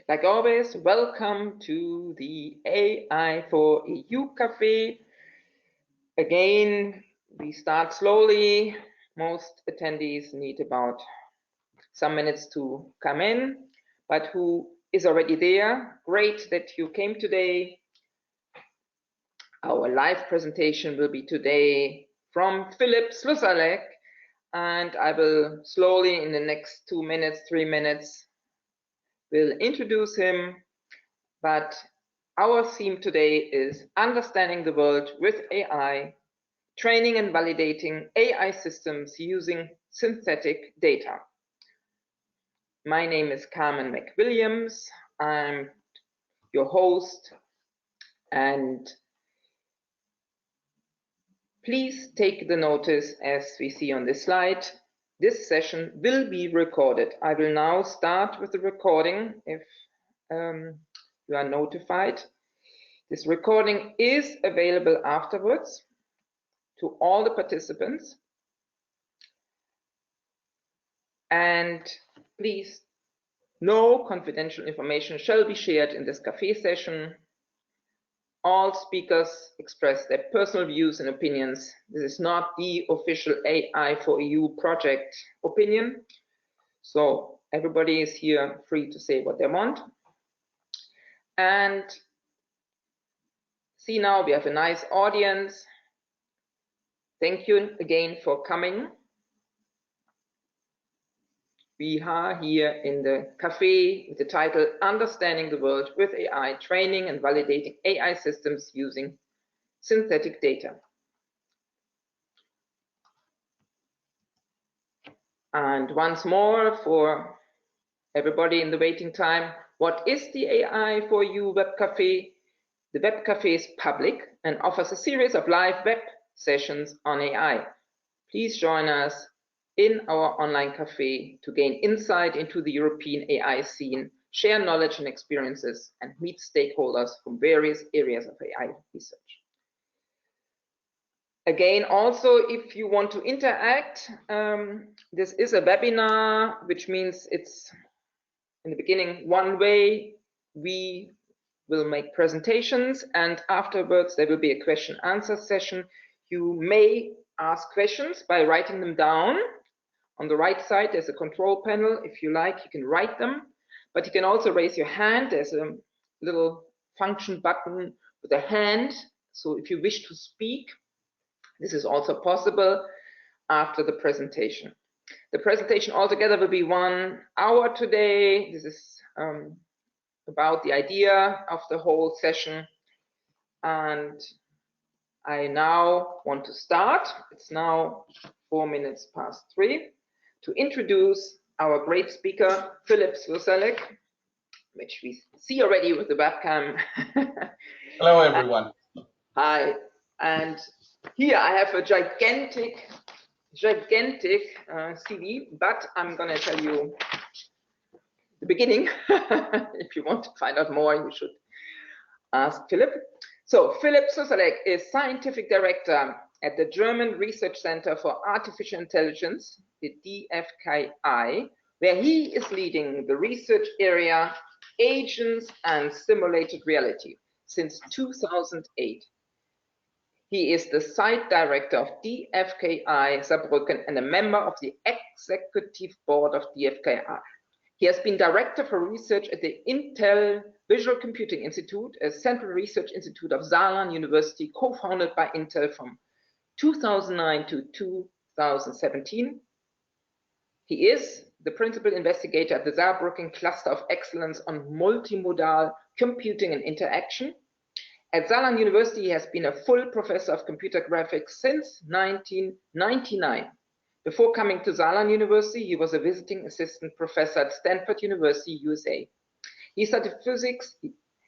Like always, welcome to the AI4EU Cafe. Again, we start slowly. Most attendees need about some minutes to come in, but who is already there? Great that you came today. Our live presentation will be today from Philipp Slusallek, and I will slowly in the next 2 minutes, 3 minutes, will introduce him. But our theme today is understanding the world with AI, training and validating AI systems using synthetic data. My name is Carmen McWilliams. I'm your host, and please take the notice as we see on this slide. This session will be recorded. I will now start with the recording if you are notified. This recording is available afterwards to all the participants. And please, no confidential information shall be shared in this cafe session. All speakers express their personal views and opinions. This is not the official AI4EU project opinion. So everybody is here free to say what they want. And see, now we have a nice audience. Thank you again for coming. We are here in the cafe with the title Understanding the World with AI, Training and Validating AI Systems Using Synthetic Data. And once more, for everybody in the waiting time, what is the AI4EU Web Cafe? The Web Cafe is public and offers a series of live web sessions on AI. Please join us in our online cafe to gain insight into the European AI scene, share knowledge and experiences, and meet stakeholders from various areas of AI research. Again, also, if you want to interact, this is a webinar, which means it's in the beginning one way. We will make presentations, and afterwards there will be a question-answer session. You may ask questions by writing them down. On the right side, there's a control panel. If you like, you can write them, but you can also raise your hand. There's a little function button with a hand. So if you wish to speak, this is also possible after the presentation. The presentation altogether will be 1 hour today. This is about the idea of the whole session. And I now want to start. It's now 3:04 to introduce our great speaker, Philipp Slusallek, which we see already with the webcam. Hello, everyone. Hi. And here I have a gigantic CV, but I'm going to tell you the beginning. If you want to find out more, you should ask Philipp. So Philipp Slusallek is Scientific Director at the German Research Center for Artificial Intelligence, the DFKI, where he is leading the research area Agents and Simulated Reality since 2008. He is the site director of DFKI Saarbrücken and a member of the executive board of DFKI. He has been director for research at the Intel Visual Computing Institute, a central research institute of Saarland University, co-founded by Intel from 2009 to 2017. He is the principal investigator at the Saarbrücken Cluster of Excellence on Multimodal Computing and Interaction. At Saarland University, he has been a full professor of computer graphics since 1999. Before coming to Saarland University, he was a visiting assistant professor at Stanford University, USA. He studied physics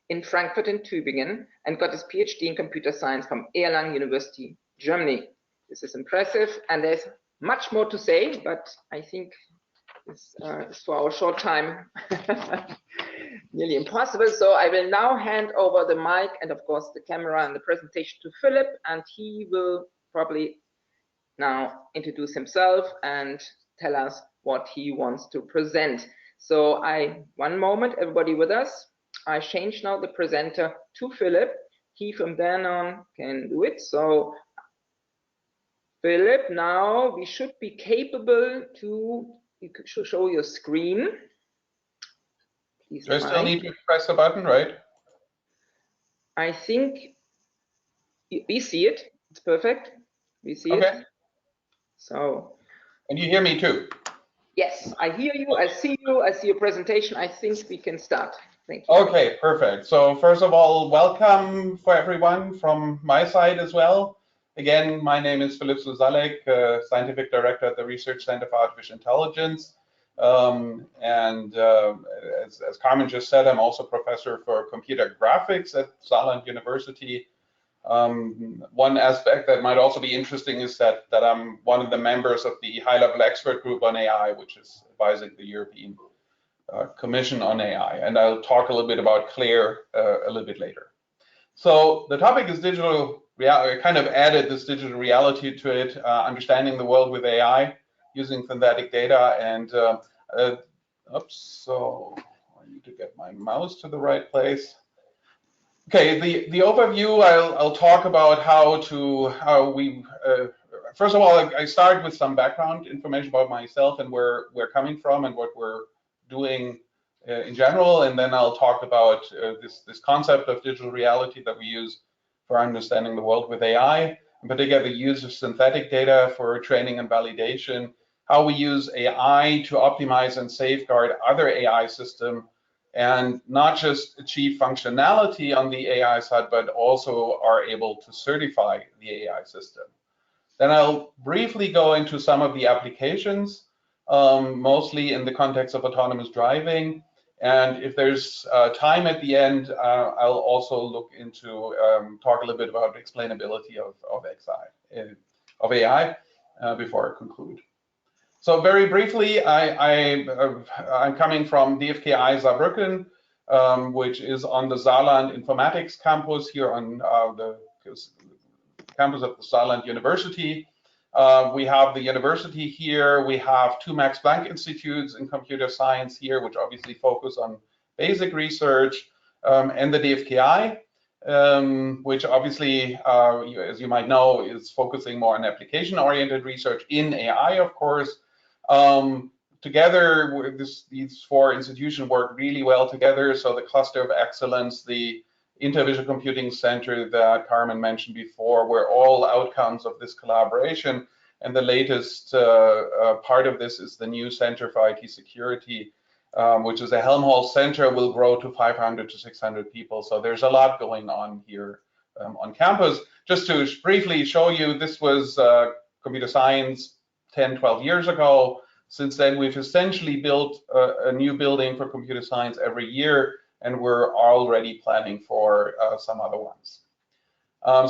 in Frankfurt and Tübingen and got his PhD in computer science from Erlangen University, Germany. This is impressive, and there's much more to say, but I think this is for our short time nearly impossible. So I will now hand over the mic and, of course, the camera and the presentation to Philipp, and he will probably now introduce himself and tell us what he wants to present. So one moment, everybody with us. I change now the presenter to Philipp. He from then on can do it. So Philipp, now we should be capable to show your screen. Please. Do I still need to press the button, right? I think we see it. It's perfect. We see it. So. And you hear me too? Yes, I hear you. I see you. I see your presentation. I think we can start. Thank you. Okay, perfect. So first of all, welcome for everyone from my side as well. Again, my name is Philipp Slusallek, Scientific Director at the Research Center for Artificial Intelligence. As Carmen just said, I'm also Professor for Computer Graphics at Saarland University. One aspect that might also be interesting is that I'm one of the members of the high-level expert group on AI, which is advising the European Commission on AI, and I'll talk a little bit about CLAIR a little bit later. So the topic is digital reality. I kind of added this digital reality to it, understanding the world with AI using synthetic data. And so I need to get my mouse to the right place. Okay, the overview, I'll talk about how we first of all, I start with some background information about myself and where we're coming from and what we're doing in general, and then I'll talk about this concept of digital reality that we use for understanding the world with AI, in particular the use of synthetic data for training and validation, how we use AI to optimize and safeguard other AI systems, and not just achieve functionality on the AI side, but also are able to certify the AI system. Then I'll briefly go into some of the applications, mostly in the context of autonomous driving. And if there's time at the end, I'll also look into talk a little bit about explainability of AI before I conclude. So very briefly, I'm coming from DFKI Saarbrücken, which is on the Saarland Informatics campus here on the campus of the Saarland University. We have the university here. We have two Max Planck Institutes in computer science here, which obviously focus on basic research, and the DFKI, which obviously, as you might know, is focusing more on application-oriented research in AI, of course. Together, these four institutions work really well together. So the cluster of excellence, the Intervisual Computing Center that Carmen mentioned before, were all outcomes of this collaboration. And the latest part of this is the new Center for IT Security, which is a Helmholtz Center, will grow to 500 to 600 people. So there's a lot going on here on campus. Just to briefly show you, this was computer science 10, 12 years ago. Since then, we've essentially built a new building for computer science every year, and we're already planning for some other ones.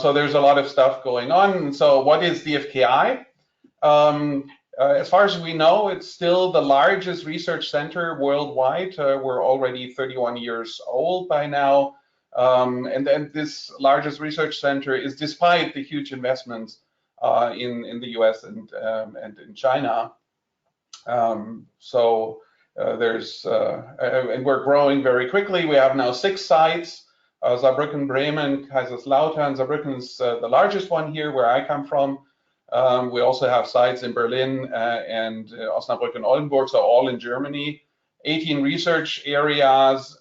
So there's a lot of stuff going on. So what is DFKI? As far as we know, it's still the largest research center worldwide. We're already 31 years old by now. And then this largest research center is despite the huge investments in the US and in China. And we're growing very quickly. We have now 6 sites, Saarbrücken, Bremen, Kaiserslautern. Saarbrücken is the largest one here where I come from. We also have sites in Berlin and Osnabrück and Oldenburg, so all in Germany. 18 research areas,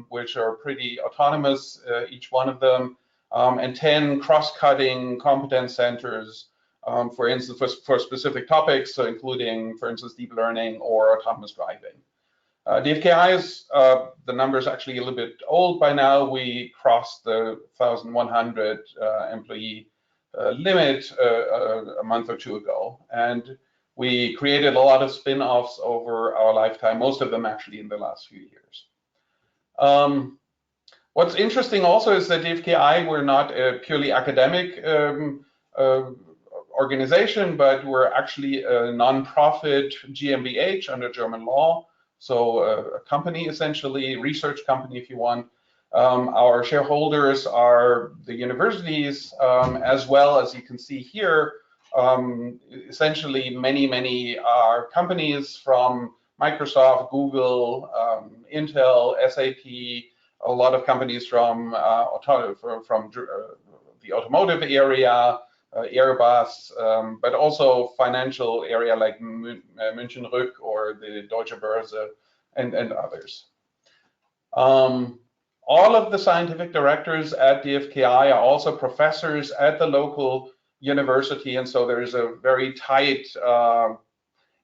which are pretty autonomous, each one of them, and 10 cross-cutting competence centers, for instance, for specific topics, so including, for instance, deep learning or autonomous driving. DFKI is, the number is actually a little bit old by now. We crossed the 1,100 employee limit a month or two ago. And we created a lot of spin-offs over our lifetime, most of them actually in the last few years. What's interesting also is that DFKI, we're not a purely academic organization, but we're actually a non-profit GmbH under German law. So a company, essentially, research company, if you want. Our shareholders are the universities, as well as you can see here, essentially many companies from Microsoft, Google, Intel, SAP, a lot of companies from the automotive area, Airbus, but also financial area like München Rück or the Deutsche Börse and others. All of the scientific directors at DFKI are also professors at the local university, and so there is a very tight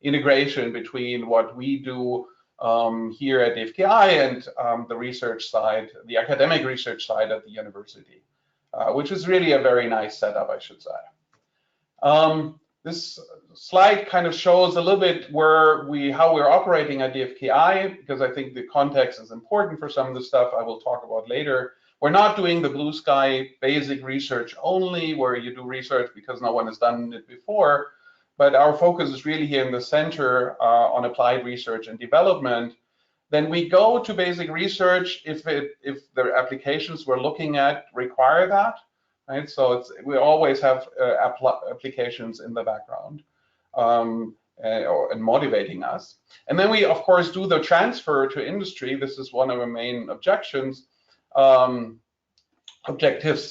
integration between what we do here at DFKI and the research side, the academic research side at the university, which is really a very nice setup, I should say. This slide kind of shows a little bit how we're operating at DFKI, because I think the context is important for some of the stuff I will talk about later. We're not doing the blue sky basic research only, where you do research because no one has done it before, but our focus is really here in the center on applied research and development. Then we go to basic research if the applications we're looking at require that. Right? So we always have applications in the background and motivating us. And then we, of course, do the transfer to industry. This is one of our main objectives,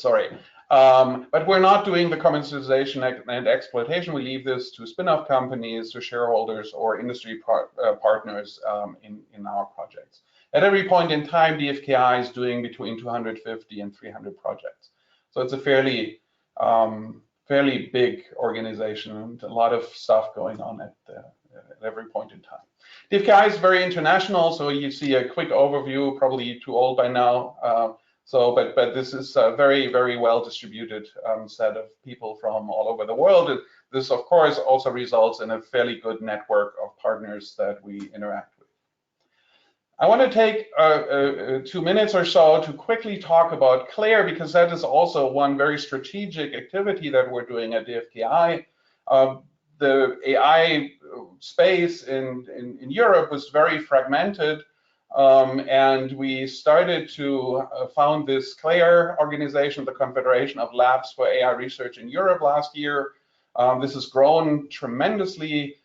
sorry. But we're not doing the commercialization and exploitation. We leave this to spin-off companies, to shareholders, or industry partners in our projects. At every point in time, DFKI is doing between 250 and 300 projects. So it's a fairly big organization and a lot of stuff going on at every point in time. DFKI is very international, so you see a quick overview, probably too old by now. But this is a very, very well distributed set of people from all over the world. And this, of course, also results in a fairly good network of partners that we interact with. I want to take 2 minutes or so to quickly talk about CLAIRE, because that is also one very strategic activity that we're doing at DFKI. The AI space in Europe was very fragmented, and we started to found this CLAIRE organization, the Confederation of Labs for AI Research in Europe, last year. This has grown tremendously.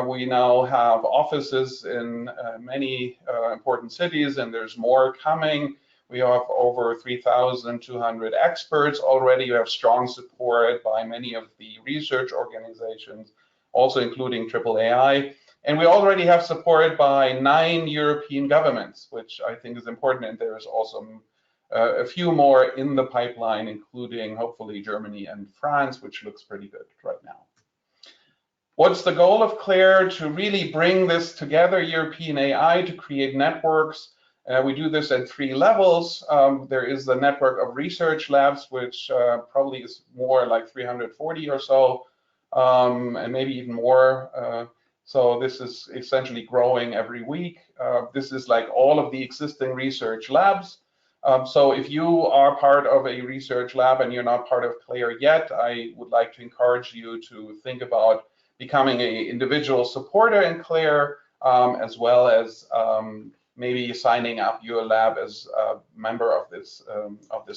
We now have offices in many important cities, and there's more coming. We have over 3,200 experts already. We have strong support by many of the research organizations, also including AAAI. And we already have support by 9 European governments, which I think is important. And there's also a few more in the pipeline, including hopefully Germany and France, which looks pretty good right now. What's the goal of CLAIRE? To really bring this together, European AI, to create networks. We do this at 3 levels. There is the network of research labs, which probably is more like 340 or so, and maybe even more. So this is essentially growing every week. This is like all of the existing research labs. So if you are part of a research lab and you're not part of CLAIRE yet, I would like to encourage you to think about becoming an individual supporter in CLAIRE, as well as maybe signing up your lab as a member of this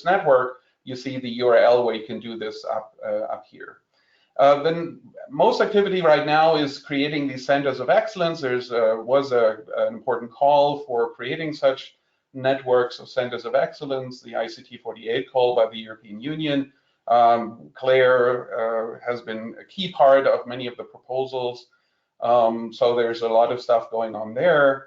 network. You see the URL where you can do this up here. Then most activity right now is creating these centers of excellence. There was an important call for creating such networks of centers of excellence, the ICT48 call by the European Union. CLAIRE has been a key part of many of the proposals. So there's a lot of stuff going on there.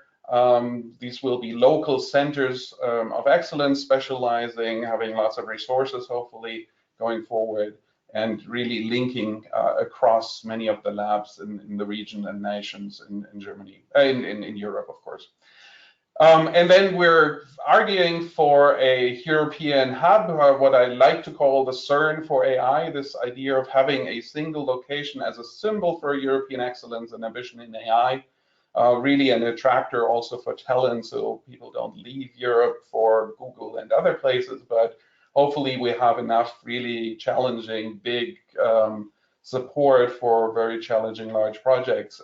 These will be local centers of excellence, specializing, having lots of resources, hopefully, going forward, and really linking across many of the labs in the region and nations in Germany, in Europe, of course. And then we're arguing for a European hub, what I like to call the CERN for AI, this idea of having a single location as a symbol for European excellence and ambition in AI, really an attractor also for talent, so people don't leave Europe for Google and other places, but hopefully we have enough really challenging, big support for very challenging large projects.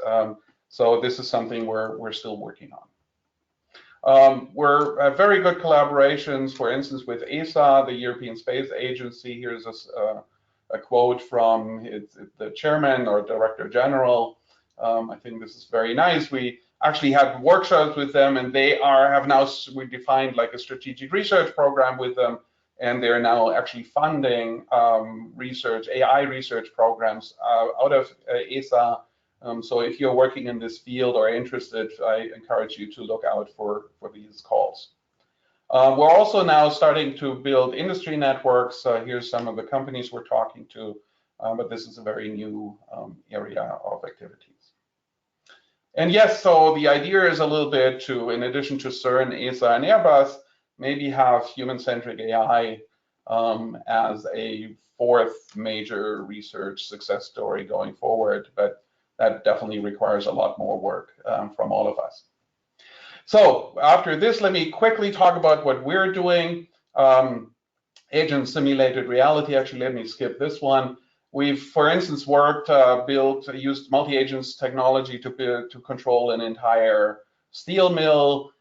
So this is something we're still working on. We're very good collaborations, for instance, with ESA, the European Space Agency. Here's a quote from the chairman or director general. I think this is very nice. We actually had workshops with them, and they have now defined like a strategic research program with them, and they're now actually funding AI research programs out of ESA. So if you're working in this field or interested, I encourage you to look out for these calls. We're also now starting to build industry networks. Here's some of the companies we're talking to, but this is a very new area of activities. And yes, so the idea is a little bit to, in addition to CERN, ESA, and Airbus, maybe have human-centric AI as a fourth major research success story going forward, but that definitely requires a lot more work from all of us. So after this, let me quickly talk about what we're doing. Agent simulated reality. Actually, let me skip this one. We've, for instance, used multi-agents technology to control an entire steel mill.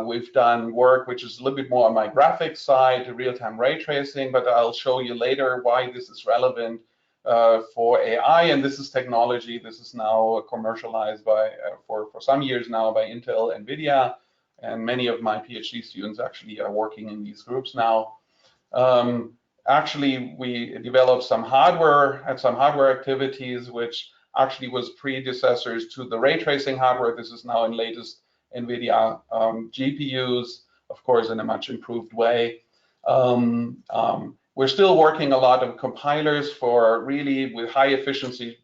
We've done work which is a little bit more on my graphics side, real-time ray tracing, but I'll show you later why this is relevant for AI. And this is technology. This is now commercialized for some years now by Intel, Nvidia, and many of my PhD students actually are working in these groups now. Actually, we developed some hardware activities, which actually was predecessors to the ray tracing hardware. This is now in latest Nvidia GPUs, of course, in a much improved way. We're still working a lot of compilers for really with high efficiency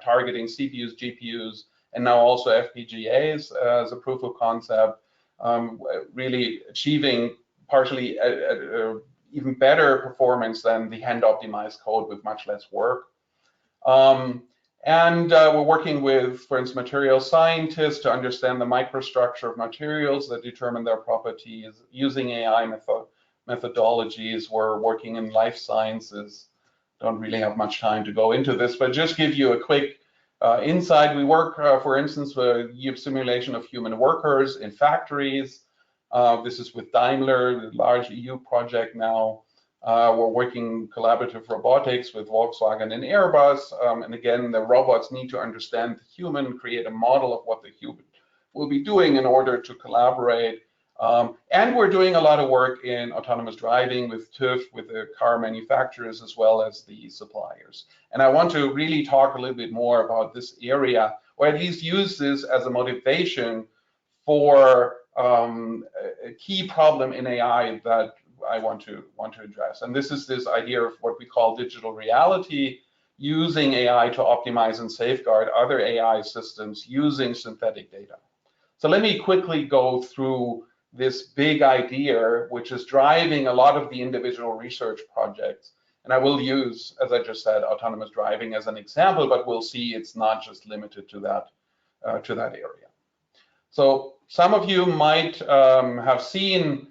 targeting CPUs, GPUs, and now also FPGAs as a proof of concept, really achieving partially even better performance than the hand-optimized code with much less work. We're working with, for instance, material scientists to understand the microstructure of materials that determine their properties using AI methodologies. We're working in life sciences. Don't really have much time to go into this, but just give you a quick insight. We work, for instance, with simulation of human workers in factories. This is with Daimler, the large EU project now. We're working collaborative robotics with Volkswagen and Airbus. And again, the robots need to understand the human, create a model of what the human will be doing in order to collaborate. And we're doing a lot of work in autonomous driving with TÜV, with the car manufacturers, as well as the suppliers. And I want to really talk a little bit more about this area, or at least use this as a motivation for a key problem in AI that I want to address. And this is this idea of what we call digital reality, using AI to optimize and safeguard other AI systems using synthetic data. So let me quickly go through this big idea, which is driving a lot of the individual research projects. And I will use, as I just said, autonomous driving as an example, but we'll see it's not just limited to that area. So some of you might have seen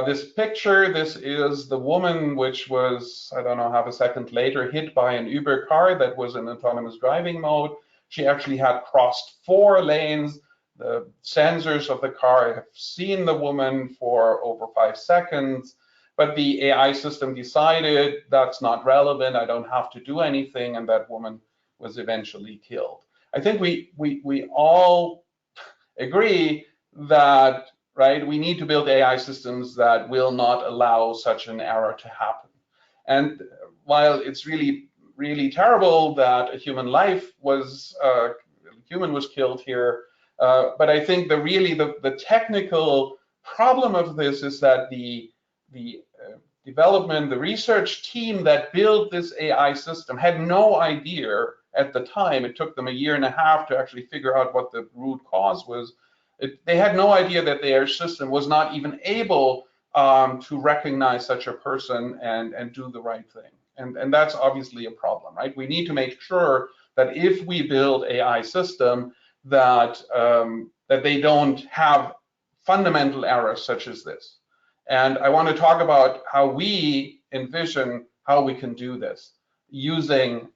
this picture. This is the woman which was, I don't know, half a second later hit by an Uber car that was in autonomous driving mode. She actually had crossed 4 lanes. The sensors of the car have seen the woman for over 5 seconds, but the AI system decided that's not relevant, I don't have to do anything, and that woman was eventually killed. I think we all agree that, right, we need to build AI systems that will not allow such an error to happen. And while it's really, really terrible that a human life was, killed here, but I think the technical problem of this is that the development, the research team that built this AI system had no idea at the time. It took them 1.5 years to actually figure out what the root cause was. They had no idea that their system was not even able to recognize such a person and do the right thing. And that's obviously a problem, right? We need to make sure that if we build AI system, that they don't have fundamental errors such as this. And I want to talk about how we envision how we can do this using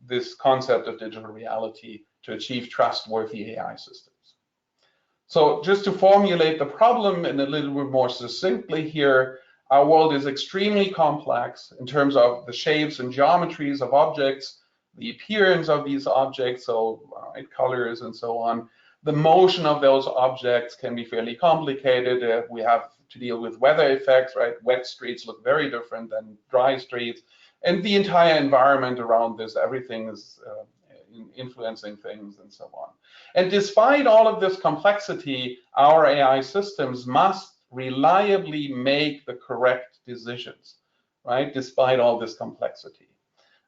this concept of digital reality to achieve trustworthy AI systems. So just to formulate the problem in a little bit more succinctly here, our world is extremely complex in terms of the shapes and geometries of objects, the appearance of these objects, so colors and so on. The motion of those objects can be fairly complicated. We have to deal with weather effects, right? Wet streets look very different than dry streets. And the entire environment around this, everything is influencing things and so on. And despite all of this complexity, our AI systems must reliably make the correct decisions, right? Despite all this complexity.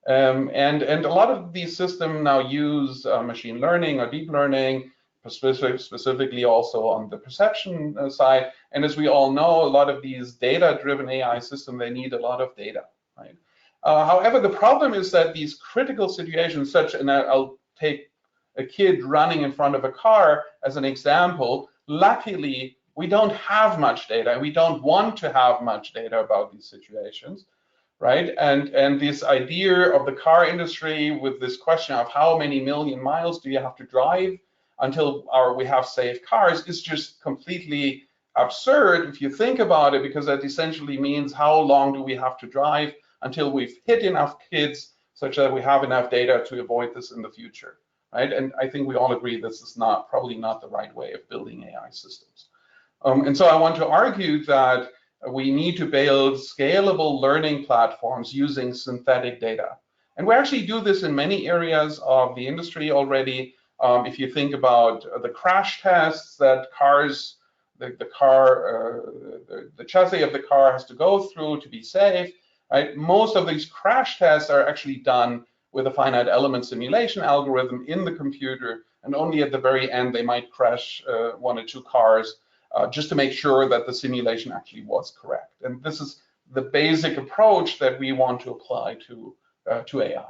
And a lot of these systems now use machine learning or deep learning, specifically also on the perception side. And as we all know, a lot of these data-driven AI systems, they need a lot of data, right? However, the problem is that these critical situations, and I'll take a kid running in front of a car as an example, luckily, we don't have much data. We don't want to have much data about these situations, right? And this idea of the car industry with this question of how many million miles do you have to drive until we have safe cars is just completely absurd if you think about it, because that essentially means how long do we have to drive until we've hit enough kids such that we have enough data to avoid this in the future, right? And I think we all agree this is probably not the right way of building AI systems. And so I want to argue that we need to build scalable learning platforms using synthetic data. And we actually do this in many areas of the industry already. If you think about the crash tests that the chassis of the car has to go through to be safe, right? Most of these crash tests are actually done with a finite element simulation algorithm in the computer, and only at the very end they might crash one or two cars just to make sure that the simulation actually was correct. And this is the basic approach that we want to apply to AI.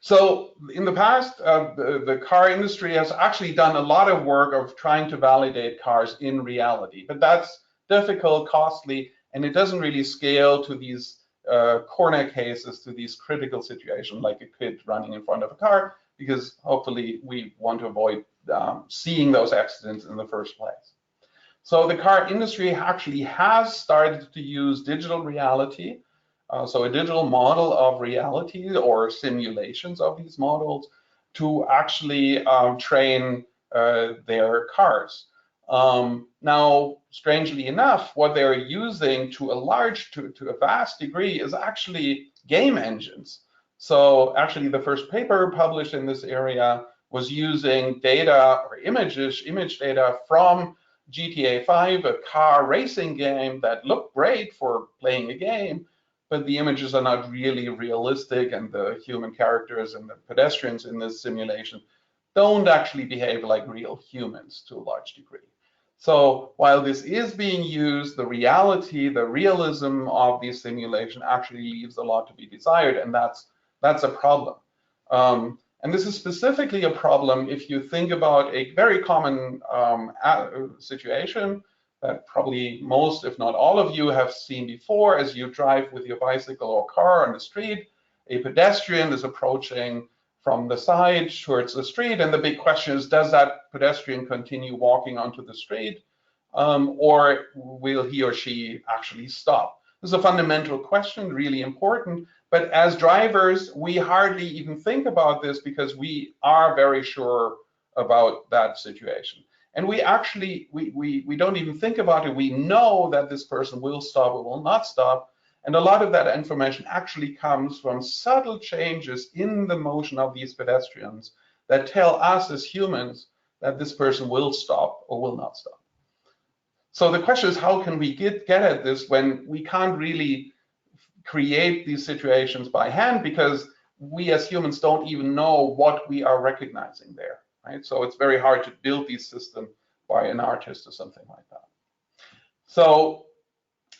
So in the past, the car industry has actually done a lot of work of trying to validate cars in reality, but that's difficult, costly, and it doesn't really scale to these corner cases, to these critical situations like a kid running in front of a car, because hopefully we want to avoid seeing those accidents in the first place. So the car industry actually has started to use digital reality, so a digital model of reality or simulations of these models to actually train their cars. Now, strangely enough, what they're using to a vast degree is actually game engines. So actually the first paper published in this area was using data or image data from GTA 5, a car racing game that looked great for playing a game, but the images are not really realistic, and the human characters and the pedestrians in this simulation don't actually behave like real humans to a large degree. So while this is being used, the reality, the realism of these simulation actually leaves a lot to be desired, and that's a problem. And this is specifically a problem if you think about a very common situation that probably most, if not all of you, have seen before as you drive with your bicycle or car on the street. A pedestrian is approaching from the side towards the street, and the big question is, does that pedestrian continue walking onto the street, or will he or she actually stop? This is a fundamental question, really important, but as drivers, we hardly even think about this because we are very sure about that situation. And we actually, we don't even think about it. We know that this person will stop or will not stop. And a lot of that information actually comes from subtle changes in the motion of these pedestrians that tell us as humans that this person will stop or will not stop. So the question is, how can we get at this when we can't really create these situations by hand, because we as humans don't even know what we are recognizing there, right? So it's very hard to build these systems by an artist or something like that. So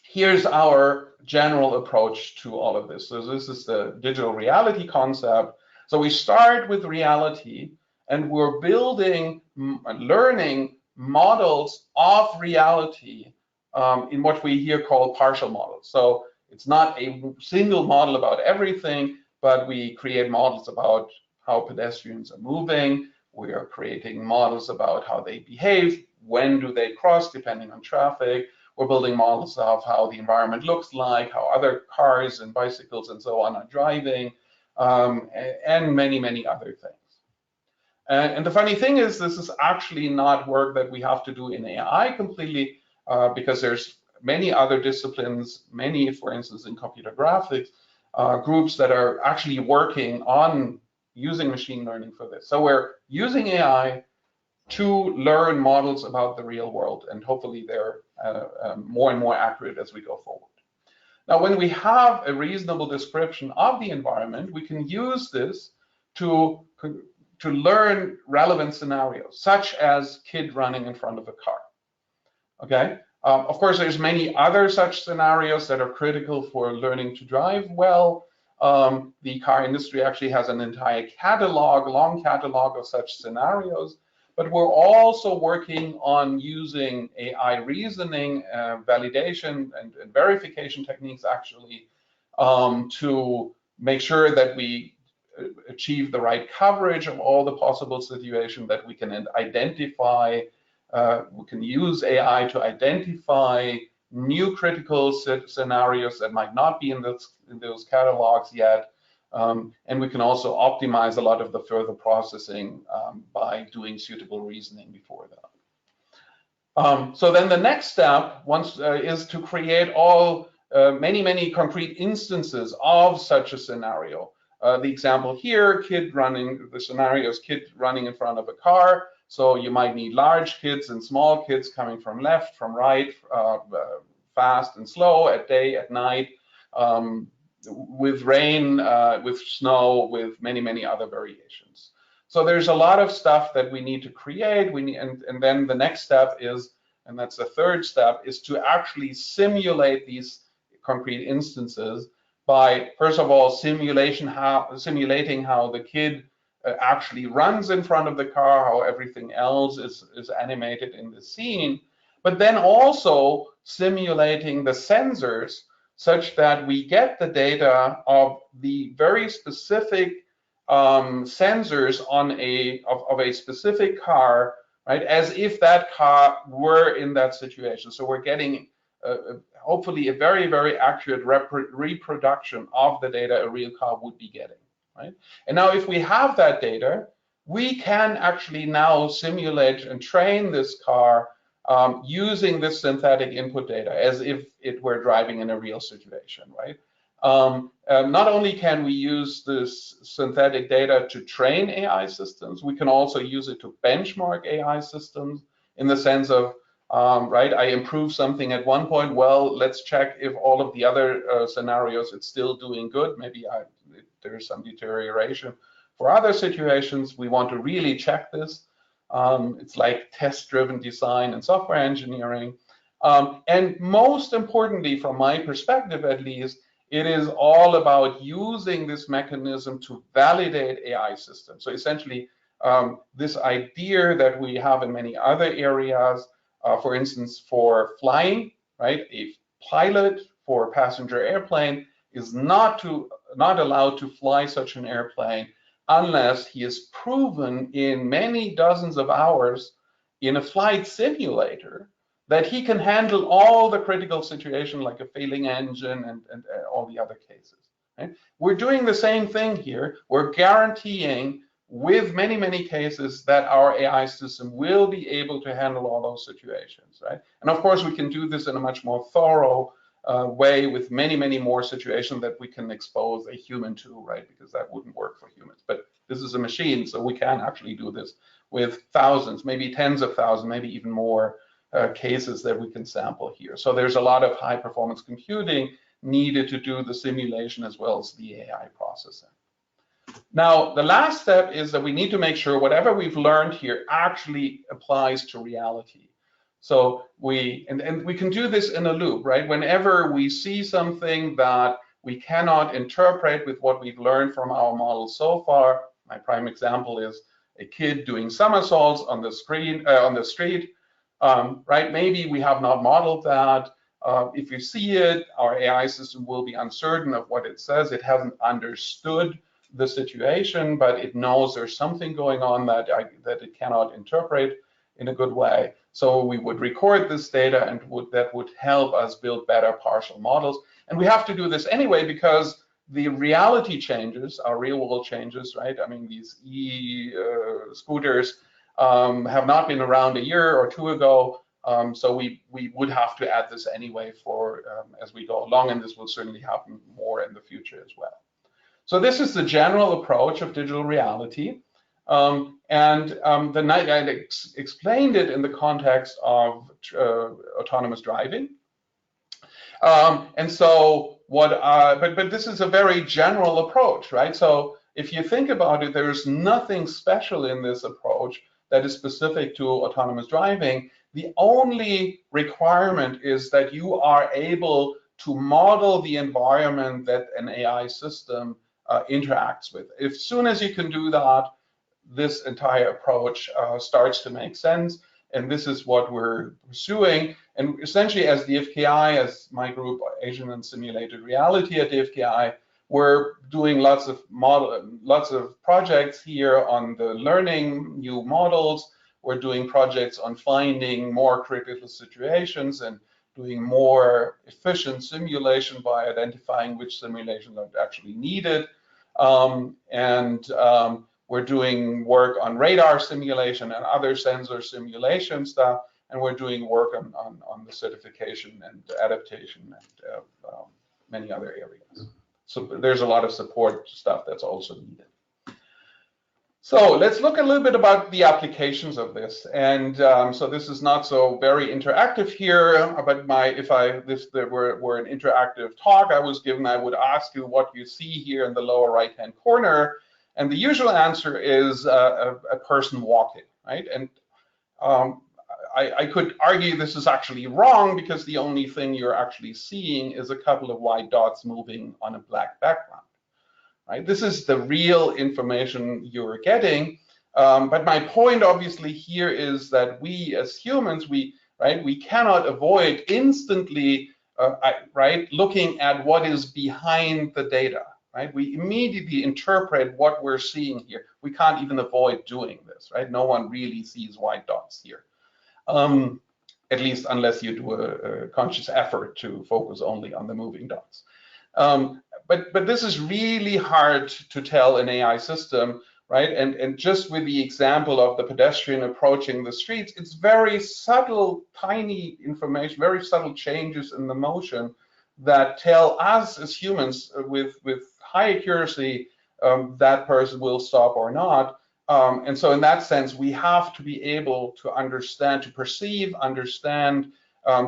here's our general approach to all of this. So this is the digital reality concept. So we start with reality, and we're building learning models of reality in what we here call partial models. So it's not a single model about everything, but we create models about how pedestrians are moving. We are creating models about how they behave, when do they cross, depending on traffic. We're building models of how the environment looks like, how other cars and bicycles and so on are driving, and many, many other things. And the funny thing is, this is actually not work that we have to do in AI completely, because there's many other disciplines, many, for instance, in computer graphics, groups that are actually working on using machine learning for this. So we're using AI to learn models about the real world, and hopefully they're more and more accurate as we go forward. Now, when we have a reasonable description of the environment, we can use this to learn relevant scenarios, such as kid running in front of a car. Okay. Of course, there's many other such scenarios that are critical for learning to drive well. The car industry actually has an entire catalog, long catalog of such scenarios. But we're also working on using AI reasoning, validation, and verification techniques actually to make sure that we achieve the right coverage of all the possible situations, that we can identify. We can use AI to identify new critical scenarios that might not be in those catalogs yet. And we can also optimize a lot of the further processing by doing suitable reasoning before that. So then the next step is to create many concrete instances of such a scenario. The example here, the scenario is kid running in front of a car. So you might need large kids and small kids coming from left, from right, fast and slow, at day, at night, with rain, with snow, with many other variations. So there's a lot of stuff that we need to create. And then the next step is, and that's the third step, is to actually simulate these concrete instances by, first of all, simulating how the kid actually runs in front of the car, how everything else is animated in the scene, but then also simulating the sensors such that we get the data of the very specific sensors of a specific car, right, as if that car were in that situation. So we're getting hopefully a very accurate reproduction of the data a real car would be getting. Right? And now if we have that data, we can actually now simulate and train this car using this synthetic input data as if it were driving in a real situation, right? Not only can we use this synthetic data to train AI systems, we can also use it to benchmark AI systems in the sense of, right, I improve something at one point, well, let's check if all of the other scenarios it's still doing good. Maybe there's some deterioration. For other situations, we want to really check this. It's like test-driven design and software engineering. And most importantly, from my perspective at least, it is all about using this mechanism to validate AI systems. So essentially, this idea that we have in many other areas, for instance, for flying, right? A pilot for a passenger airplane is not allowed to fly such an airplane unless he is proven in many dozens of hours in a flight simulator that he can handle all the critical situations like a failing engine and all the other cases. Right? We're doing the same thing here. We're guaranteeing with many cases that our AI system will be able to handle all those situations, right? And of course, we can do this in a much more thorough way with many more situations that we can expose a human to, right? Because that wouldn't work for humans. But this is a machine, so we can actually do this with thousands, maybe tens of thousands, maybe even more cases that we can sample here. So there's a lot of high performance computing needed to do the simulation as well as the AI processing. Now, the last step is that we need to make sure whatever we've learned here actually applies to reality. So we can do this in a loop, right? Whenever we see something that we cannot interpret with what we've learned from our models so far, my prime example is a kid doing somersaults on the street, right? Maybe we have not modeled that. If you see it, our AI system will be uncertain of what it says. It hasn't understood the situation, but it knows there's something going on that it cannot interpret in a good way. So we would record this data, and that would help us build better partial models. And we have to do this anyway because the reality changes, our real world changes, right? I mean, these scooters have not been around a year or two ago. So we would have to add this anyway for as we go along, and this will certainly happen more in the future as well. So this is the general approach of digital reality. The night I explained it in the context of autonomous driving. And so but this is a very general approach, right? So if you think about it, there's nothing special in this approach that is specific to autonomous driving. The only requirement is that you are able to model the environment that an AI system interacts with. As soon as you can do that, this entire approach starts to make sense. And this is what we're pursuing. And essentially, as DFKI, as my group, Asian and Simulated Reality at DFKI, we're doing lots of projects here on the learning new models. We're doing projects on finding more critical situations and doing more efficient simulation by identifying which simulations are actually needed. We're doing work on radar simulation and other sensor simulation stuff, and we're doing work on the certification and adaptation and many other areas. So there's a lot of support stuff that's also needed. So let's look a little bit about the applications of this. And so this is not so very interactive here, but if this were an interactive talk I was given, I would ask you what you see here in the lower right-hand corner. And the usual answer is a person walking, right? And I could argue this is actually wrong because the only thing you're actually seeing is a couple of white dots moving on a black background, right? This is the real information you're getting. But my point obviously here is that we as humans, we cannot avoid instantly, looking at what is behind the data. Right? We immediately interpret what we're seeing here. We can't even avoid doing this, right? No one really sees white dots here, at least unless you do a conscious effort to focus only on the moving dots. But this is really hard to tell an AI system, right? And just with the example of the pedestrian approaching the streets, it's very subtle, tiny information, very subtle changes in the motion that tell us as humans with high accuracy that person will stop or not. And so in that sense, we have to be able to understand, understand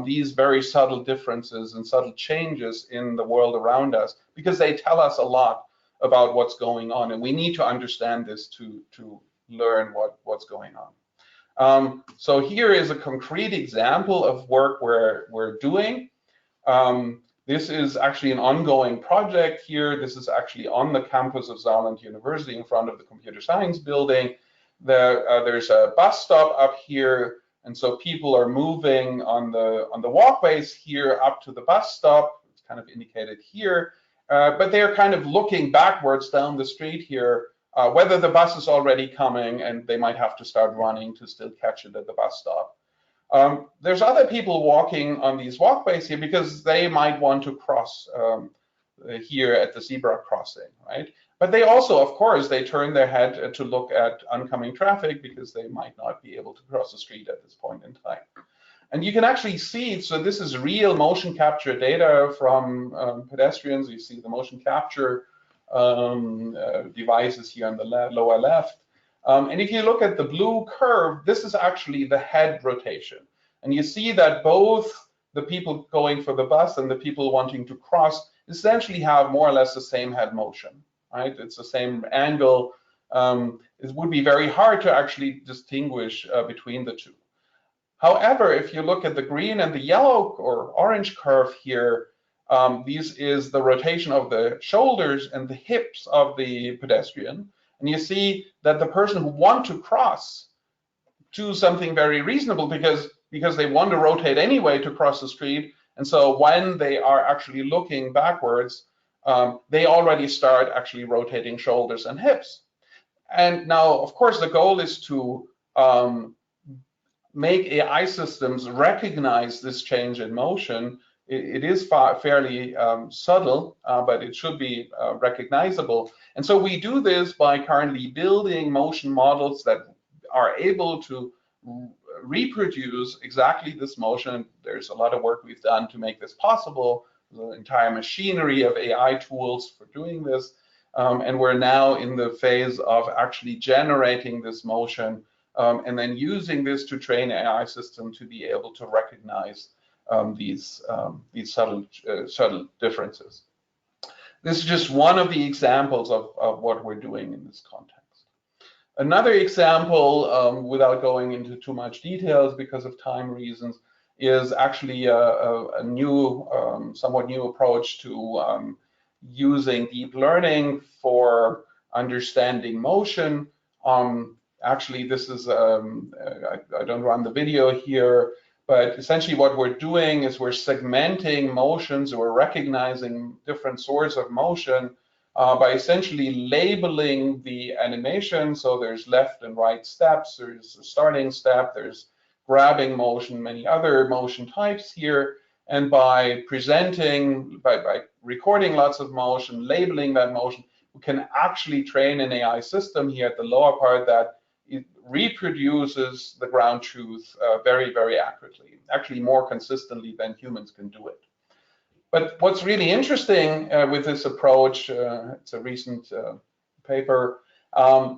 these very subtle differences and subtle changes in the world around us, because they tell us a lot about what's going on. And we need to understand this to learn what's going on. So here is a concrete example of work we're doing. This is actually an ongoing project here. This is actually on the campus of Saarland University in front of the computer science building. There's a bus stop up here, and so people are moving on the walkways here up to the bus stop. It's kind of indicated here, but they're kind of looking backwards down the street here, whether the bus is already coming, and they might have to start running to still catch it at the bus stop. There's other people walking on these walkways here because they might want to cross here at the zebra crossing, right? But they also, of course, they turn their head to look at oncoming traffic because they might not be able to cross the street at this point in time. And you can actually see, so this is real motion capture data from pedestrians. You see the motion capture devices here on the lower left. And if you look at the blue curve, this is actually the head rotation. And you see that both the people going for the bus and the people wanting to cross essentially have more or less the same head motion, right? It's the same angle. It would be very hard to actually distinguish between the two. However, if you look at the green and the yellow or orange curve here, this is the rotation of the shoulders and the hips of the pedestrian. And you see that the person who wants to cross do something very reasonable because they want to rotate anyway to cross the street. And so when they are actually looking backwards, they already start actually rotating shoulders and hips. And now, of course, the goal is to make AI systems recognize this change in motion it is fairly subtle, but it should be recognizable. And so we do this by currently building motion models that are able to reproduce exactly this motion. There's a lot of work we've done to make this possible, the entire machinery of AI tools for doing this. And we're now in the phase of actually generating this motion and then using this to train an AI system to be able to recognize these subtle differences. This is just one of the examples of what we're doing in this context. Another example, without going into too much details because of time reasons, is actually a new, somewhat new approach to using deep learning for understanding motion. Actually, this is, I don't run the video here, but essentially what we're doing is we're segmenting motions, or we're recognizing different sorts of motion by essentially labeling the animation. So there's left and right steps, there's a starting step, there's grabbing motion, many other motion types here. And by presenting, by recording lots of motion, labeling that motion, we can actually train an AI system here at the lower part that it reproduces the ground truth very, very accurately, actually more consistently than humans can do it. But what's really interesting with this approach, it's a recent paper,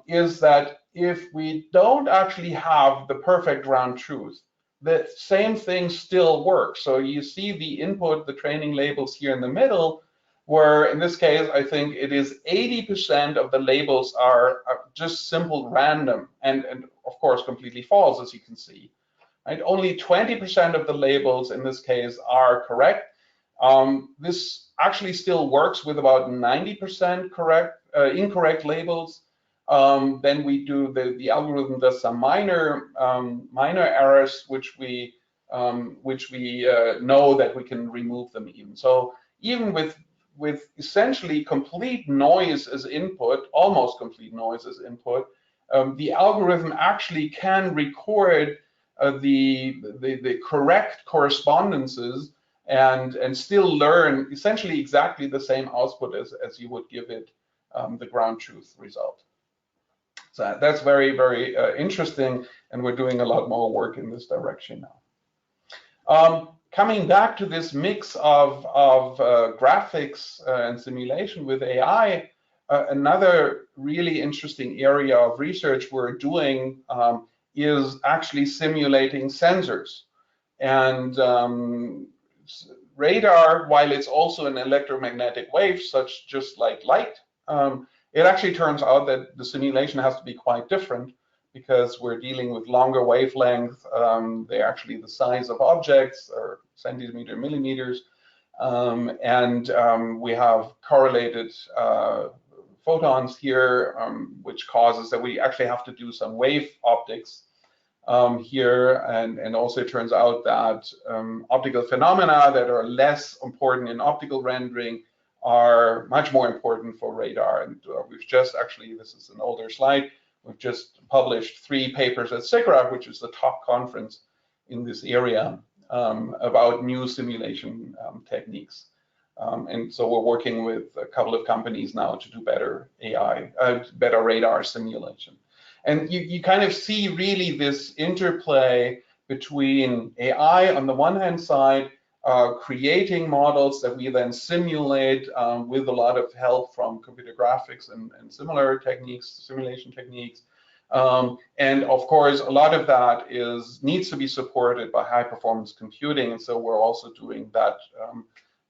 is that if we don't actually have the perfect ground truth, the same thing still works. So you see the input, the training labels here in the middle, where in this case, I think it is 80% of the labels are just simple random and of course completely false, as you can see. Right? Only 20% of the labels in this case are correct. This actually still works with about 90% incorrect labels. Then we do the algorithm does some minor errors, which we know that we can remove them even. So even with essentially complete noise as input, almost complete noise as input, the algorithm actually can record the correct correspondences and still learn essentially exactly the same output as you would give it the ground truth result. So that's very, very interesting, and we're doing a lot more work in this direction now. Coming back to this mix of graphics and simulation with AI, another really interesting area of research we're doing is actually simulating sensors. And radar, while it's also an electromagnetic wave, just like light, it actually turns out that the simulation has to be quite different because we're dealing with longer wavelength. They're actually the size of objects, or centimeter, millimeters, and we have correlated photons here, which causes that we actually have to do some wave optics here, and also it turns out that optical phenomena that are less important in optical rendering are much more important for radar. And we've just actually, this is an older slide, we've just published 3 papers at SIGGRAPH, which is the top conference in this area, about new simulation techniques. And so we're working with a couple of companies now to do better better radar simulation. And you kind of see really this interplay between AI on the one hand side, creating models that we then simulate with a lot of help from computer graphics and similar techniques, simulation techniques. And of course, a lot of that needs to be supported by high performance computing. And so we're also doing that,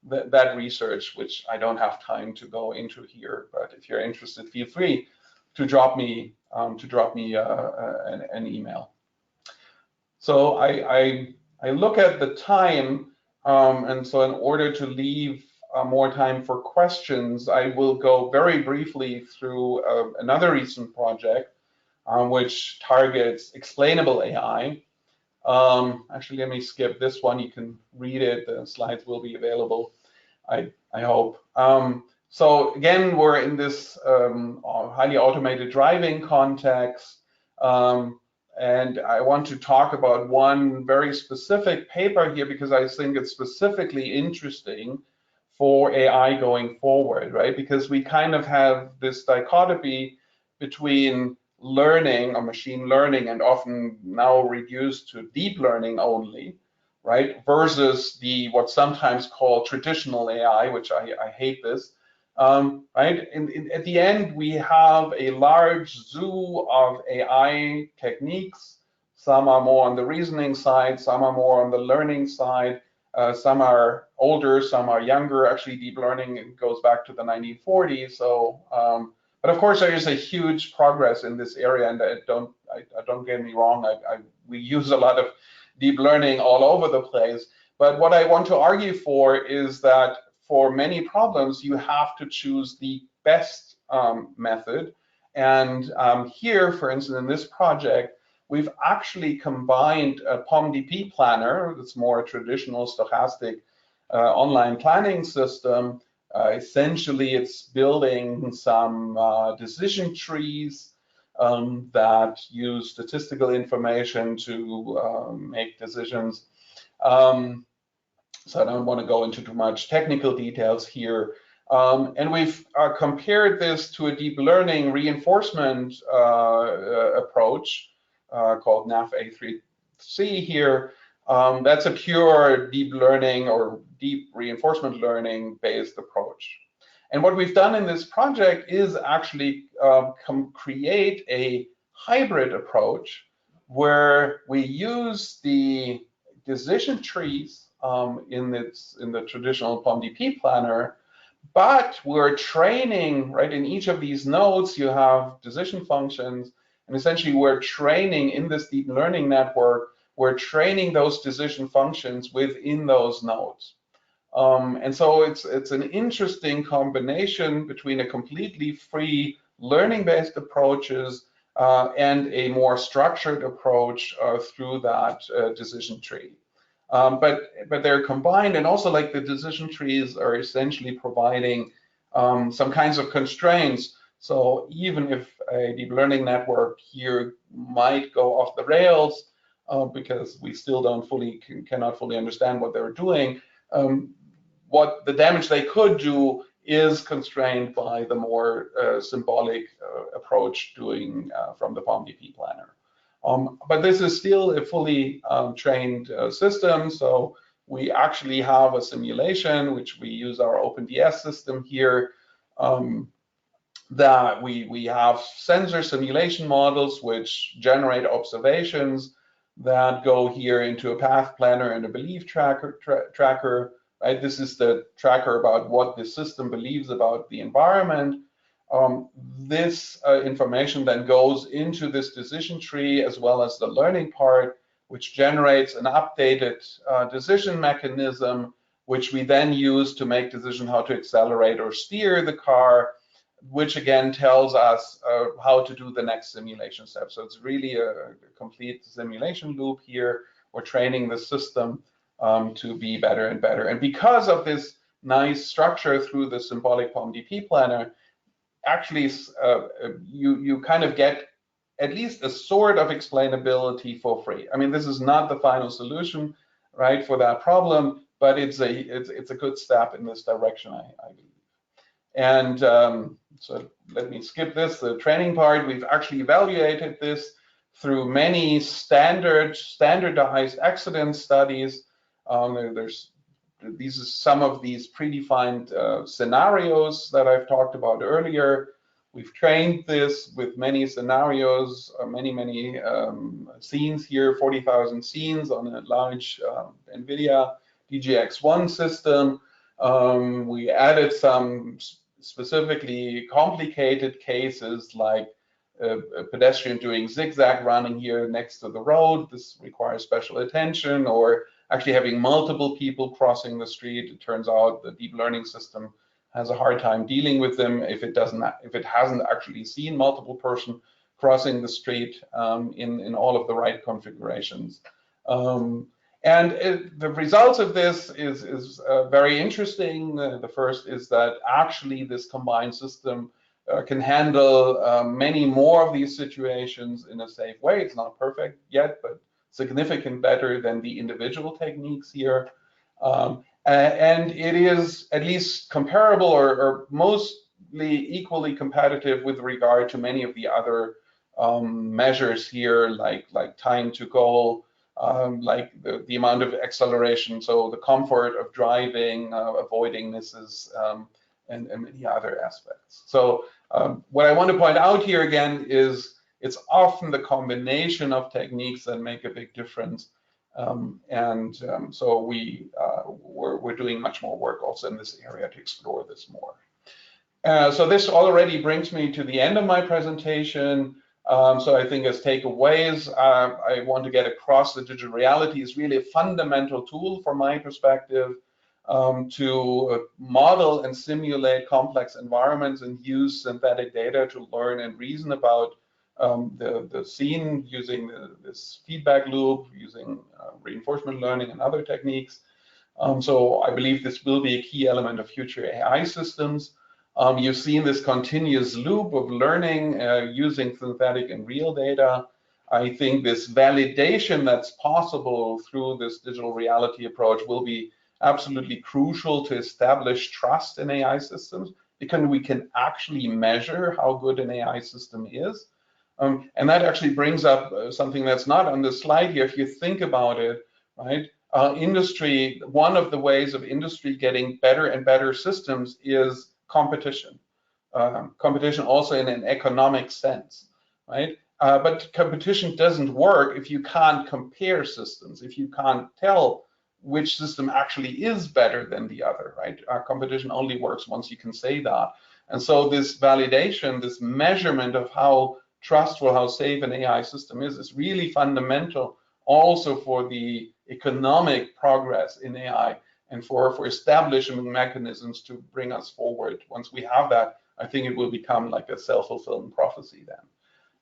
that research, which I don't have time to go into here, but if you're interested, feel free to drop me an email. So I look at the time, and so in order to leave more time for questions, I will go very briefly through another recent project which targets explainable AI. Actually, let me skip this one. You can read it. The slides will be available, I hope. So again, we're in this highly automated driving context. And I want to talk about one very specific paper here because I think it's specifically interesting for AI going forward, right? Because we kind of have this dichotomy between learning or machine learning, and often now reduced to deep learning only, right? Versus the what's sometimes called traditional AI, which I hate this. Right? At the end, we have a large zoo of AI techniques. Some are more on the reasoning side, some are more on the learning side, some are older, some are younger. Actually, deep learning goes back to the 1940s. So, but of course, there is a huge progress in this area, and don't get me wrong. We use a lot of deep learning all over the place. But what I want to argue for is that for many problems, you have to choose the best method. And here, for instance, in this project, we've actually combined a POMDP planner, that's more a traditional stochastic online planning system. Essentially, it's building some decision trees that use statistical information to make decisions. So I don't want to go into too much technical details here. And we've compared this to a deep learning reinforcement approach called NAF-A3C here. That's a pure deep learning or deep reinforcement learning based approach. And what we've done in this project is actually create a hybrid approach where we use the decision trees in the traditional POMDP planner, but we're training, right, in each of these nodes you have decision functions, and essentially we're training in this deep learning network, we're training those decision functions within those nodes. And so it's an interesting combination between a completely free learning-based approaches and a more structured approach through that decision tree. But they're combined, and also like the decision trees are essentially providing some kinds of constraints. So even if a deep learning network here might go off the rails because we still cannot fully understand what they're doing, what the damage they could do is constrained by the more symbolic approach doing from the POMDP planner. But this is still a fully trained system, so we actually have a simulation, which we use our OpenDS system here, that we have sensor simulation models which generate observations that go here into a path planner and a belief tracker. Right? This is the tracker about what the system believes about the environment. This information then goes into this decision tree as well as the learning part, which generates an updated decision mechanism, which we then use to make decision how to accelerate or steer the car, which again tells us how to do the next simulation step. So it's really a complete simulation loop here. We're training the system to be better and better. And because of this nice structure through the symbolic POMDP planner, actually you kind of get at least a sort of explainability for free. I mean, this is not the final solution, right, for that problem, but it's a good step in this direction, I believe. And so let me skip this, the training part. We've actually evaluated this through many standardized accident studies. These are some of these predefined scenarios that I've talked about earlier. We've trained this with many scenarios, many scenes here, 40,000 scenes on a large Nvidia DGX1 system. We added some specifically complicated cases like a pedestrian doing zigzag running here next to the road. This requires special attention, or actually having multiple people crossing the street. It turns out the deep learning system has a hard time dealing with them if it hasn't actually seen multiple person crossing the street in all of the right configurations. And the results of this is very interesting. The first is that actually this combined system can handle many more of these situations in a safe way. It's not perfect yet, but significantly better than the individual techniques here. And it is at least comparable or mostly equally competitive with regard to many of the other measures here, like time to goal, like the amount of acceleration, so the comfort of driving, avoiding misses, and many other aspects. So what I want to point out here again is it's often the combination of techniques that make a big difference. So we're doing much more work also in this area to explore this more. So this already brings me to the end of my presentation. So I think as takeaways, I want to get across that digital reality is really a fundamental tool from my perspective to model and simulate complex environments and use synthetic data to learn and reason about the scene using this feedback loop, using reinforcement learning and other techniques. So I believe this will be a key element of future AI systems. You've seen this continuous loop of learning using synthetic and real data. I think this validation that's possible through this digital reality approach will be absolutely crucial to establish trust in AI systems, because we can actually measure how good an AI system is. And that actually brings up something that's not on the slide here. If you think about it, right? Industry, one of the ways of industry getting better and better systems is competition. Competition also in an economic sense, right? But competition doesn't work if you can't compare systems, if you can't tell which system actually is better than the other, right? Competition only works once you can say that. And so this validation, this measurement of how trustful, how safe an AI system is really fundamental also for the economic progress in AI and for establishing mechanisms to bring us forward. Once we have that, I think it will become like a self-fulfilling prophecy then.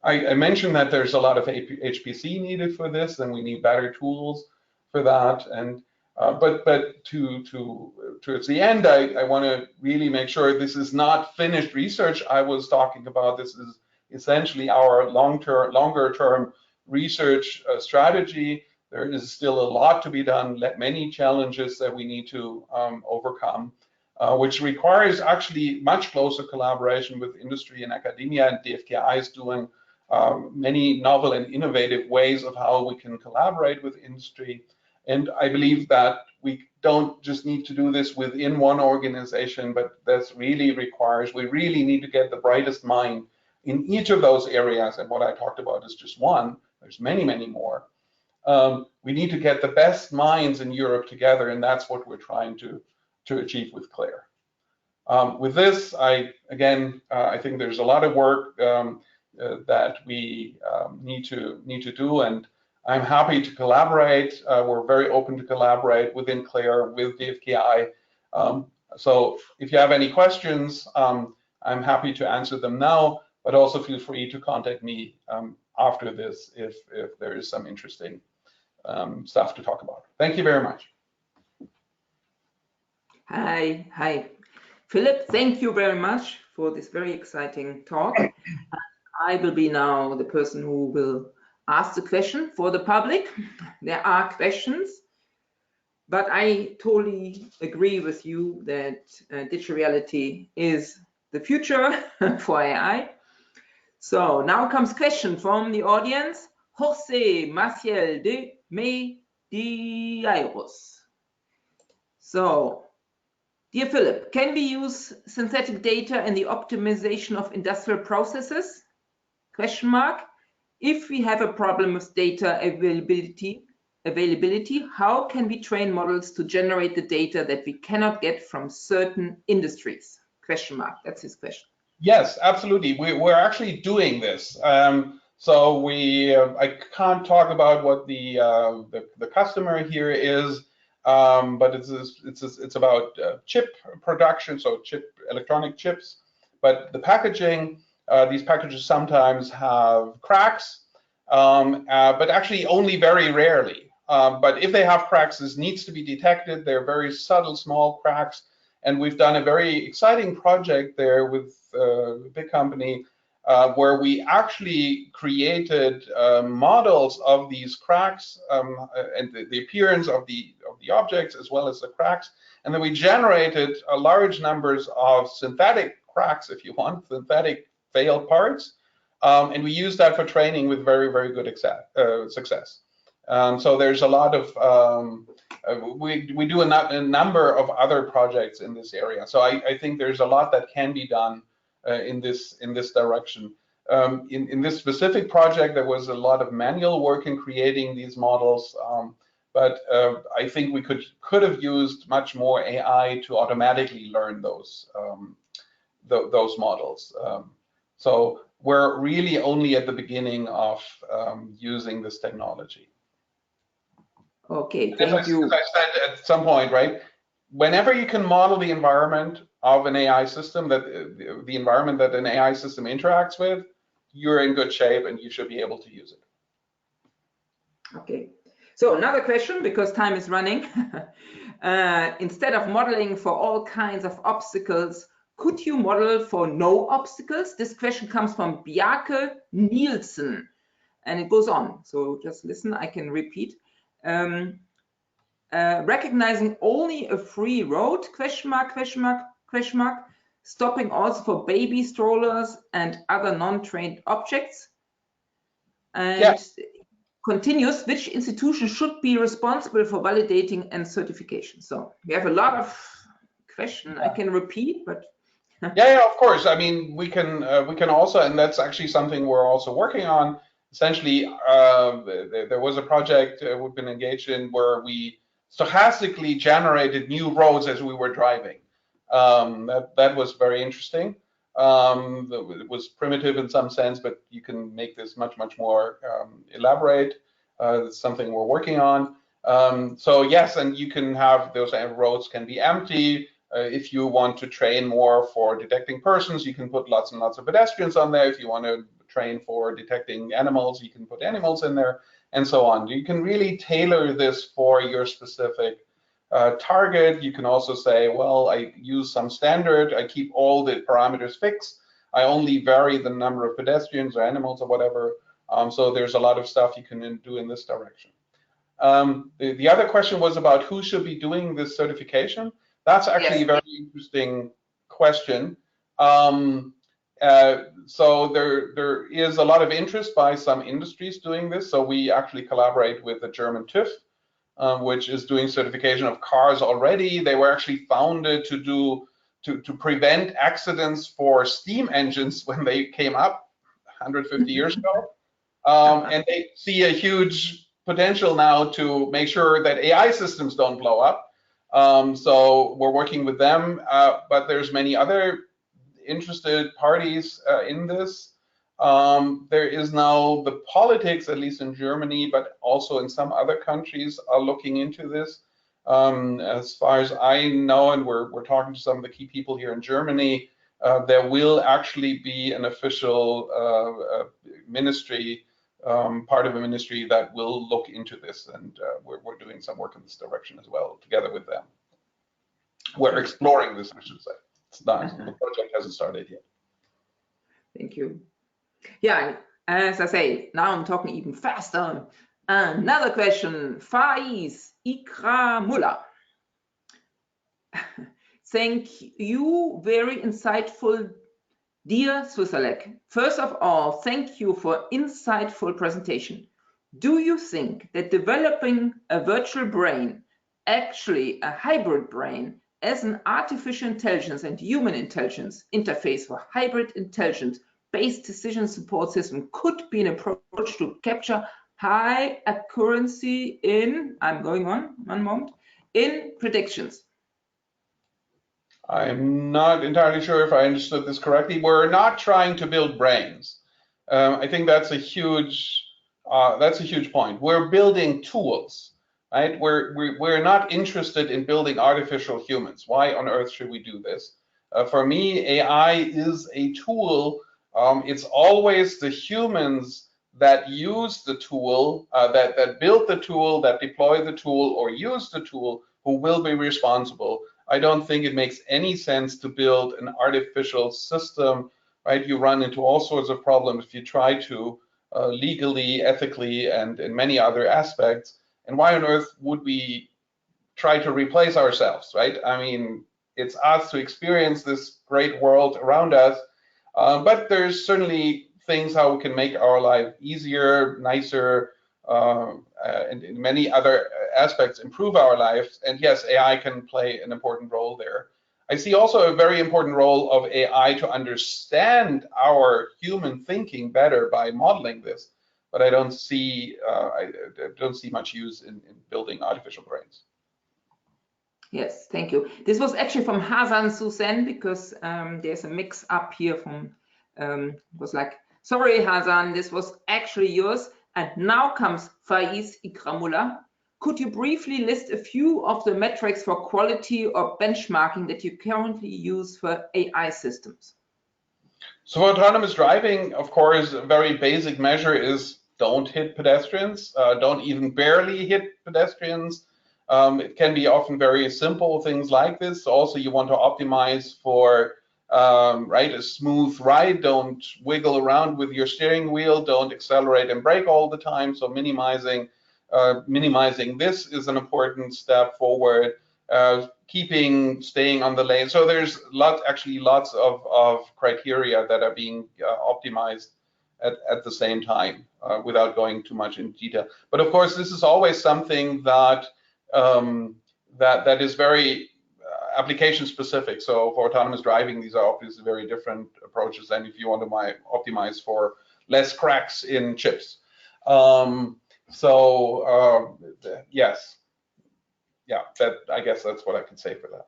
I mentioned that there's a lot of HPC needed for this, and we need better tools for that. And but towards the end, I want to really make sure this is not finished research I was talking about. This is essentially our longer term research strategy. There is still a lot to be done, many challenges that we need to overcome, which requires actually much closer collaboration with industry and academia, and DFKI is doing many novel and innovative ways of how we can collaborate with industry. And I believe that we don't just need to do this within one organization, but this really requires, we really need to get the brightest mind in each of those areas. And what I talked about is just one, there's many, many more. We need to get the best minds in Europe together, and that's what we're trying to achieve with CLAIRE. With this, I think there's a lot of work that we need to do, and I'm happy to collaborate. We're very open to collaborate within CLAIRE with DFKI. So if you have any questions, I'm happy to answer them now, but also feel free to contact me after this if there is some interesting stuff to talk about. Thank you very much. Hi. Philipp, thank you very much for this very exciting talk. I will be now the person who will ask the question for the public. There are questions, but I totally agree with you that digital reality is the future for AI. So now comes question from the audience. Jose Maciel de Medeiros. So, dear Philipp, can we use synthetic data in the optimization of industrial processes? Question mark. If we have a problem with data availability, how can we train models to generate the data that we cannot get from certain industries? Question mark. That's his question. Yes, absolutely. We're actually doing this. So I can't talk about what the customer here is, but it's about chip production, so electronic chips. But the packaging, these packages sometimes have cracks, but actually only very rarely. But if they have cracks, this needs to be detected. They're very subtle, small cracks, And we've done a very exciting project there with a big company where we actually created models of these cracks and the appearance of the objects as well as the cracks. And then we generated large numbers of synthetic cracks, if you want, synthetic failed parts. And we use that for training with very, very good success. So there's a lot of, we do a number of other projects in this area. So I think there's a lot that can be done in this direction. In this specific project, there was a lot of manual work in creating these models. But I think we could have used much more AI to automatically learn those models. So we're really only at the beginning of using this technology. Okay, thank you. As I said at some point, right? Whenever you can model the environment of an AI system, that the environment that an AI system interacts with, you're in good shape and you should be able to use it. Okay. So another question, because time is running. Instead of modeling for all kinds of obstacles, could you model for no obstacles? This question comes from Bjarke Nielsen, and it goes on. So just listen, I can repeat. Recognizing only a free road, question mark, question mark, question mark, stopping also for baby strollers and other non-trained objects. And yeah. Continues, which institution should be responsible for validating and certification? So we have a lot of questions. I can repeat, but yeah, of course. I mean, we can also, and that's actually something we're also working on. Essentially, there was a project we've been engaged in where we stochastically generated new roads as we were driving. That was very interesting. It was primitive in some sense, but you can make this much more elaborate. It's something we're working on. So yes, and you can have those roads can be empty. If you want to train more for detecting persons, you can put lots and lots of pedestrians on there. If you want to train for detecting animals, you can put animals in there, and so on. You can really tailor this for your specific target. You can also say, well, I use some standard, I keep all the parameters fixed, I only vary the number of pedestrians or animals or whatever. So there's a lot of stuff you can do in this direction. The other question was about who should be doing this certification. That's actually a very interesting question. So there is a lot of interest by some industries doing this. So we actually collaborate with the German TÜV, which is doing certification of cars already. They were actually founded to prevent accidents for steam engines when they came up 150 years ago. And they see a huge potential now to make sure that AI systems don't blow up. So we're working with them, but there's many other interested parties in this. There is now the politics, at least in Germany, but also in some other countries, are looking into this. As far as I know, and we're talking to some of the key people here in Germany, there will actually be an official ministry, part of a ministry that will look into this, and we're doing some work in this direction as well, together with them. We're exploring this, I should say. It's not, the project hasn't started yet. Thank you. Yeah, as I say, now I'm talking even faster. Another question, Faiz Ikra Mullah. Thank you, very insightful, dear Slusallek. First of all, thank you for insightful presentation. Do you think that developing a virtual brain, actually a hybrid brain, as an artificial intelligence and human intelligence interface for hybrid intelligence-based decision support system could be an approach to capture high accuracy in, I'm going on, one moment, in predictions? I'm not entirely sure if I understood this correctly. We're not trying to build brains. I think that's a huge point. We're building tools, right? We're not interested in building artificial humans. Why on earth should we do this? For me, AI is a tool. It's always the humans that use the tool, that build the tool, that deploy the tool, or use the tool, who will be responsible. I don't think it makes any sense to build an artificial system, right? You run into all sorts of problems if you try to legally, ethically, and in many other aspects. And why on earth would we try to replace ourselves, right? I mean, it's us to experience this great world around us, but there's certainly things how we can make our life easier, nicer, and in many other aspects improve our lives. And yes, AI can play an important role there. I see also a very important role of AI to understand our human thinking better by modeling this, but I don't see much use in building artificial brains. Yes, thank you. This was actually from Hasan Susen, because there's a mix up here from, was like, sorry, Hasan, this was actually yours. And now comes Faiz Ikramullah. Could you briefly list a few of the metrics for quality or benchmarking that you currently use for AI systems? So for autonomous driving, of course, a very basic measure is don't hit pedestrians, don't even barely hit pedestrians. It can be often very simple things like this. Also, you want to optimize for right, a smooth ride. Don't wiggle around with your steering wheel. Don't accelerate and brake all the time. So minimizing this is an important step forward. Staying on the lane. So there's lots of criteria that are being optimized at the same time without going too much into detail. But of course, this is always something that that is very application specific. So for autonomous driving, these are obviously very different approaches than if you want to optimize for less cracks in chips. Yes. Yeah, I guess that's what I can say for that.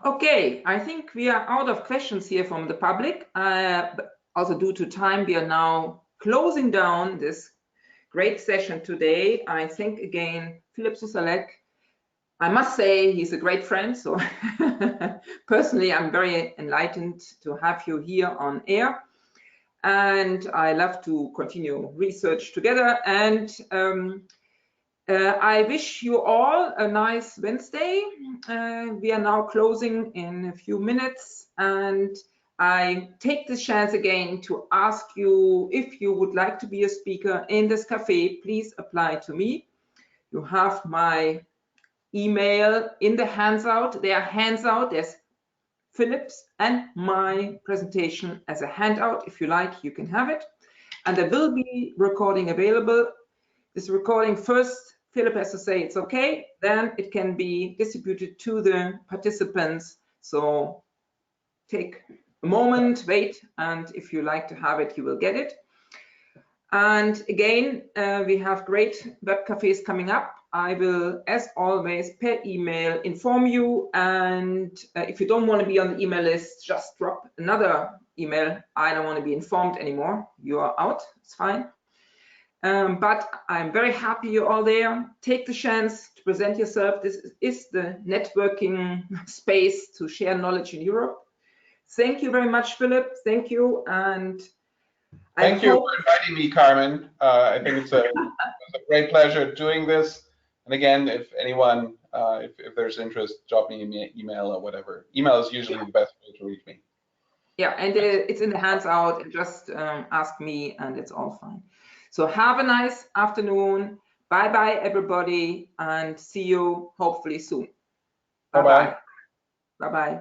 Okay, I think we are out of questions here from the public. But also due to time, we are now closing down this great session today. I thank again Philipp Slusallek. I must say he's a great friend. So personally, I'm very enlightened to have you here on air. And I love to continue research together. And I wish you all a nice Wednesday. We are now closing in a few minutes, and I take this chance again to ask you, if you would like to be a speaker in this cafe, please apply to me. You have my email in the handout. There are handout. There's Philipp's and my presentation as a handout. If you like, you can have it. And there will be recording available. This recording first, Philipp has to say it's okay, then it can be distributed to the participants. So take a moment, wait, and if you like to have it, you will get it. And again, we have great web cafes coming up. I will, as always, per email inform you. And if you don't want to be on the email list, just drop another email. I don't want to be informed anymore. You are out, it's fine. But I'm very happy you're all there. Take the chance to present yourself. This is the networking space to share knowledge in Europe. Thank you very much, Philipp. Thank you. And thank you for inviting me, Carmen. I think it's a great pleasure doing this. And again, if anyone, if there's interest, drop me an email or whatever. Email is usually the best way to reach me. Yeah, and it's in the handout. And just ask me, and it's all fine. So have a nice afternoon. Bye-bye, everybody, and see you hopefully soon. Bye-bye. Bye-bye.